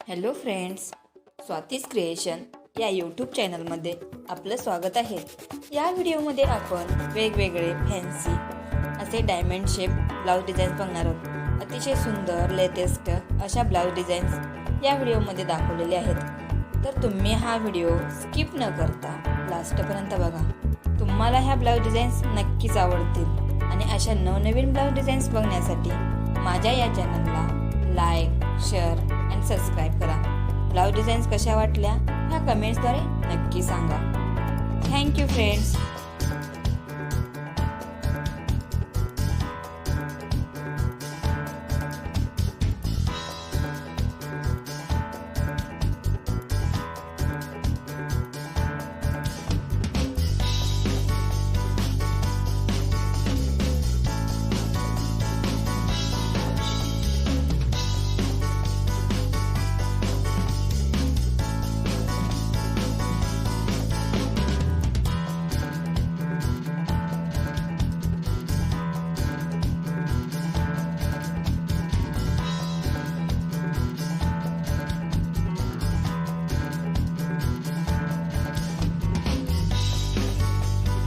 Hello friends, Swati's creation या YouTube चॅनलमध्ये आपलं स्वागत आहे। या व्हिडिओमध्ये आपण वेगवेगळे फॅन्सी असे डायमंड शेप ब्लाउज डिझाईन्स बघणार आहोत। अतिशय सुंदर लेटेस्ट अशा ब्लाउज डिझाईन्स या व्हिडिओमध्ये दाखवलेले आहेत। तर तुम्ही हा व्हिडिओ स्किप न करता लास्टपर्यंत बघा। तुम्हाला ह्या ब्लाउज डिझाईन्स नक्कीच आवडतील आणि अशा नवनवीन ब्लाउज डिझाईन्स बघण्यासाठी माझ्या या चॅनलला लाईक, शेअर आणि सबस्क्राइब करा। ब्लाउज डिझाईन्स कशा वाटल्या ह्या कमेंट्सद्वारे नक्की सांगा। Thank you friends.